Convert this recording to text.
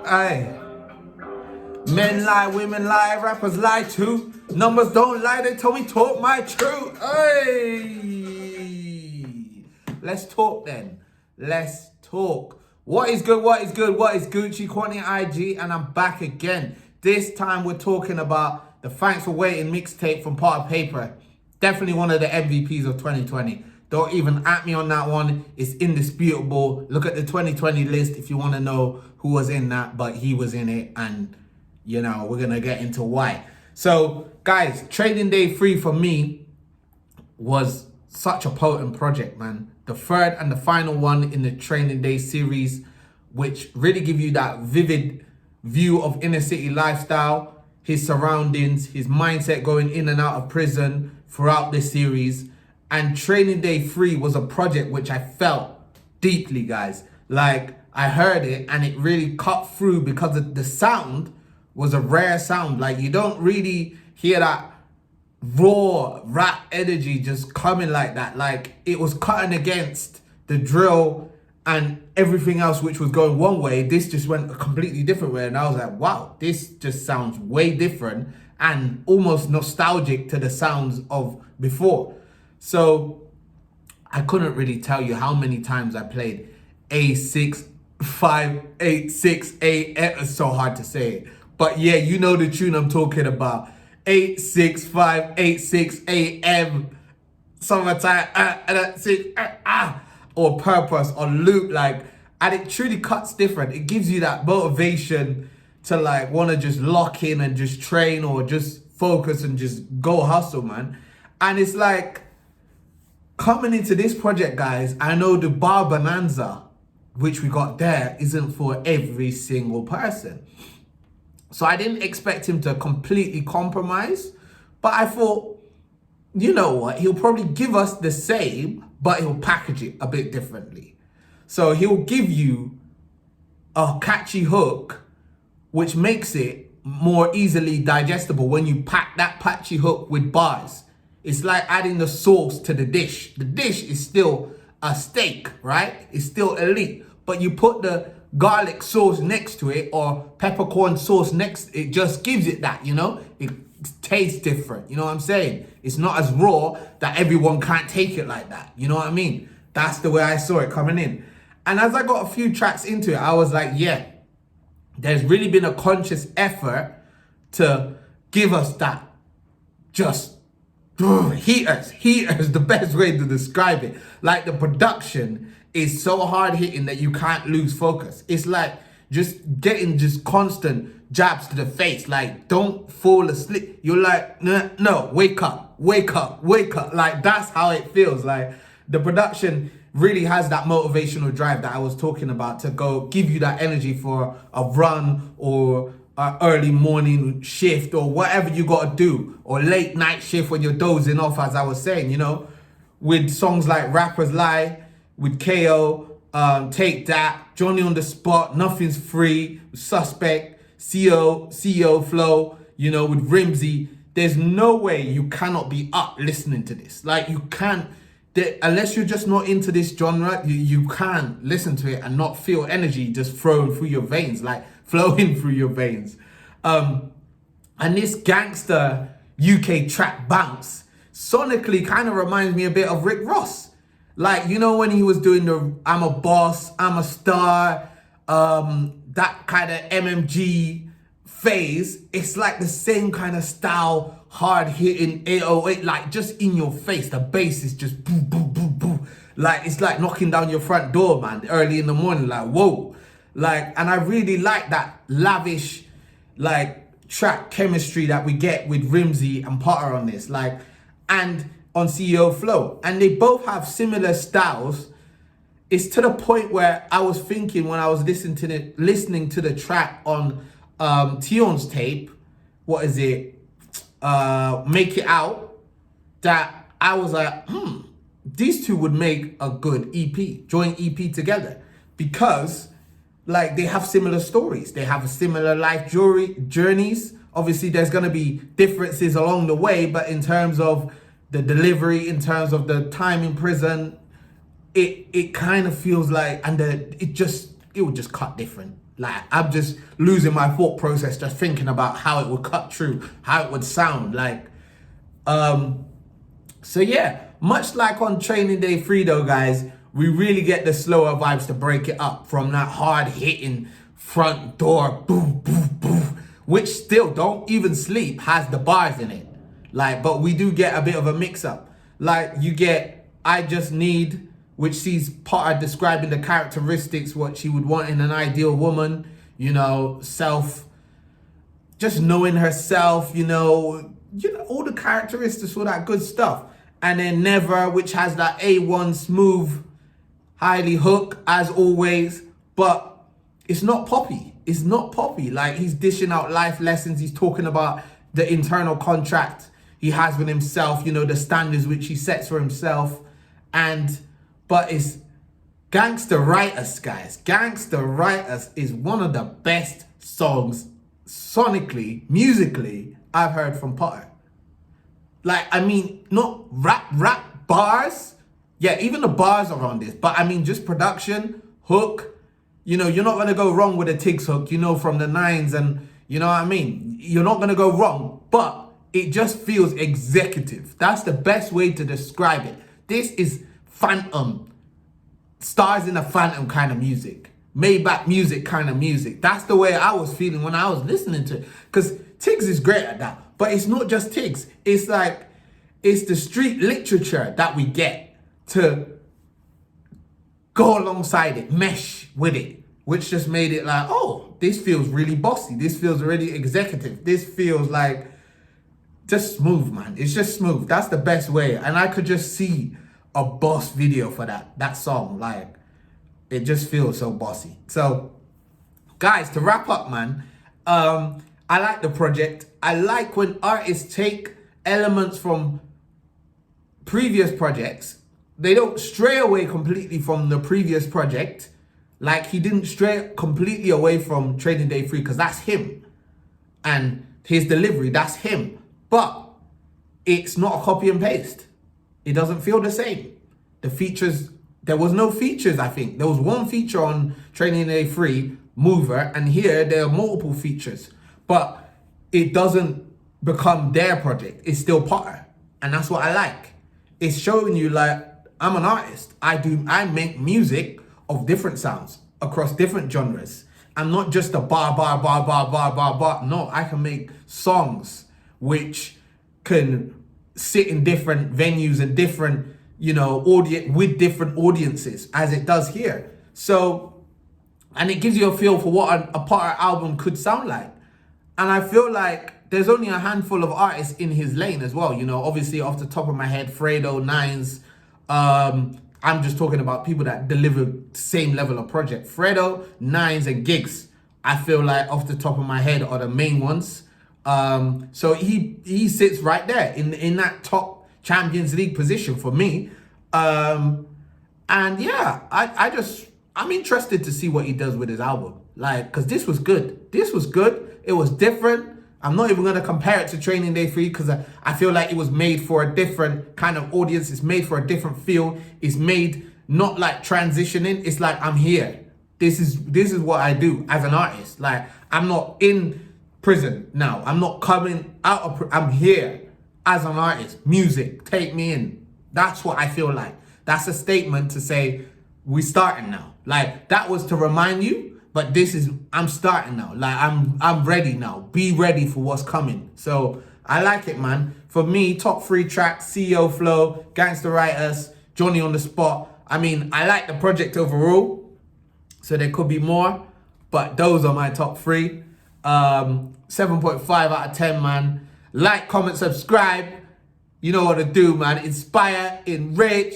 Aye. Men lie, women lie, rappers lie too. Numbers don't lie, they tell me talk my truth. Hey, let's talk then. Let's talk. What is good? What is good? What is Gucci? Quantity IG, and I'm back again. This time we're talking about the Thanks for Waiting mixtape from part of Payper. Definitely one of the MVPs of 2020. Don't even at me on that one. It's indisputable. Look at the 2020 list if you want to know who was in that, but he was in it, and you know, we're going to get into why. So, guys, Trading Day 3 for me was such a potent project, man. The third and the final one in the Trading Day series, which really give you that vivid view of inner city lifestyle, his surroundings, his mindset going in and out of prison throughout this series. And Trading Day 3 was a project which I felt deeply, guys. Like, I heard it and it really cut through because the sound was a rare sound. Like, you don't really hear that raw rap energy just coming like that. Like, it was cutting against the drill and everything else which was going one way. This just went a completely different way, and I was like, wow, this just sounds way different and almost nostalgic to the sounds of before. So I couldn't really tell you how many times I played A6 586 AM. It's so hard to say it. But yeah, you know the tune I'm talking about. 86586 AM. Summertime, or purpose, or loop, like, and it truly cuts different. It gives you that motivation to like want to just lock in and just train or just focus and just go hustle, man. And it's like, coming into this project, guys, I know the bar bonanza which we got there isn't for every single person. So I didn't expect him to completely compromise, but I thought, you know what, he'll probably give us the same, but he'll package it a bit differently. So he'll give you a catchy hook, which makes it more easily digestible when you pack that catchy hook with bars. It's like adding the sauce to the dish. The dish is still a steak, right? It's still elite, but you put the garlic sauce next to it or peppercorn sauce next, it just gives it that, you know? It tastes different, you know what I'm saying? It's not as raw that everyone can't take it like that, you know what I mean? That's the way I saw it coming in. And as I got a few tracks into it, I was like, yeah, there's really been a conscious effort to give us that just heaters, the best way to describe it. Like, the production is so hard hitting that you can't lose focus. It's like just getting just constant jabs to the face. Like, don't fall asleep. You're like, no, wake up. Like, that's how it feels. Like, the production really has that motivational drive that I was talking about to go give you that energy for a run or an early morning shift or whatever you got to do, or late night shift when you're dozing off, as I was saying, you know, with songs like Rappers Lie, with KO, Take That, Johnny on the Spot, Nothing's Free, Suspect, CEO Flow, you know, with Rimsey. There's no way you cannot be up listening to this. Like, you can't, unless you're just not into this genre, you can't listen to it and not feel energy just flowing through your veins, like flowing through your veins. And this gangster UK trap bounce sonically kind of reminds me a bit of Rick Ross. Like, you know, when he was doing the I'm a boss, I'm a star, that kind of MMG phase, it's like the same kind of style, hard hitting 808, like just in your face. The bass is just boom, boom, boom, boom. Like, it's like knocking down your front door, man, early in the morning, like, whoa. Like, and I really like that lavish, like, track chemistry that we get with Rimsey and Potter on this, like, and on CEO Flow. And they both have similar styles. It's to the point where I was thinking when I was listening to the track on Tion's tape, what is it? Make It Out, that I was like, these two would make a good EP, joint EP together, because like, they have similar stories. They have a similar life journeys. Obviously, there's going to be differences along the way, but in terms of the delivery, in terms of the time in prison, it kind of feels like, and it would just cut different. Like, I'm just losing my thought process just thinking about how it would cut through, how it would sound. Like, so yeah, much like on Training Day 3 though, guys, we really get the slower vibes to break it up from that hard hitting front door, boom, boom, boom, which still, don't even sleep, has the bars in it. Like, but we do get a bit of a mix up. Like, you get I Just Need, which sees Potter describing the characteristics, what she would want in an ideal woman, you know, just knowing herself, you know, all the characteristics, all that good stuff. And then Never, which has that A1 smooth, highly hook, as always, but it's not poppy. It's not poppy. Like, he's dishing out life lessons. He's talking about the internal contract he has with himself, you know, the standards which he sets for himself. But it's Gangsta Writers, guys. Gangsta Writers is one of the best songs sonically, musically, I've heard from Potter. Like, I mean, not rap bars. Yeah, even the bars are on this. But I mean, just production, hook. You know, you're not going to go wrong with a Tiggs hook, you know, from the 9s. And you know what I mean? You're not going to go wrong. But it just feels executive. That's the best way to describe it. This is Phantom. Stars in a Phantom kind of music. Maybach music kind of music. That's the way I was feeling when I was listening to it. Because Tiggs is great at that. But it's not just Tiggs. It's like, it's the street literature that we get to go alongside it, mesh with it, which just made it like, oh, this feels really bossy. This feels really executive. This feels like just smooth, man. It's just smooth. That's the best way. And I could just see a boss video for that song. Like, it just feels so bossy. So, guys, to wrap up, man, I like the project. I like when artists take elements from previous projects. They don't stray away completely from the previous project. Like, he didn't stray completely away from Training Day 3 because that's him. And his delivery, that's him. But it's not a copy and paste. It doesn't feel the same. The features, there was no features, I think. There was one feature on Training Day 3, Mover, and here there are multiple features. But it doesn't become their project. It's still Potter. And that's what I like. It's showing you, like, I'm an artist. I make music of different sounds across different genres. I'm not just a bar. No, I can make songs which can sit in different venues and different, you know, with different audiences, as it does here. So, and it gives you a feel for what a Potter album could sound like. And I feel like there's only a handful of artists in his lane as well. You know, obviously off the top of my head, Fredo, Nines. I'm just talking about people that deliver same level of project. Fredo, Nines, and Giggs, I feel like off the top of my head are the main ones. So he sits right there in that top Champions League position for me. And yeah, I'm interested to see what he does with his album. Like, because this was good. This was good. It was different. I'm not even going to compare it to Training Day 3 because I feel like it was made for a different kind of audience. It's made for a different feel. It's made not like transitioning. It's like, I'm here. This is what I do as an artist. Like, I'm not in prison now. I'm not coming out of prison. I'm here as an artist. Music, take me in. That's what I feel like. That's a statement to say, we're starting now. Like, that was to remind you. But I'm starting now. Like, I'm ready now. Be ready for what's coming. So I like it, man. For me, top 3 tracks, CEO Flow, Gangsta Writers, Johnny on the Spot. I mean, I like the project overall. So there could be more. But those are my top 3. 7.5 out of 10, man. Like, comment, subscribe. You know what to do, man. Inspire, enrich.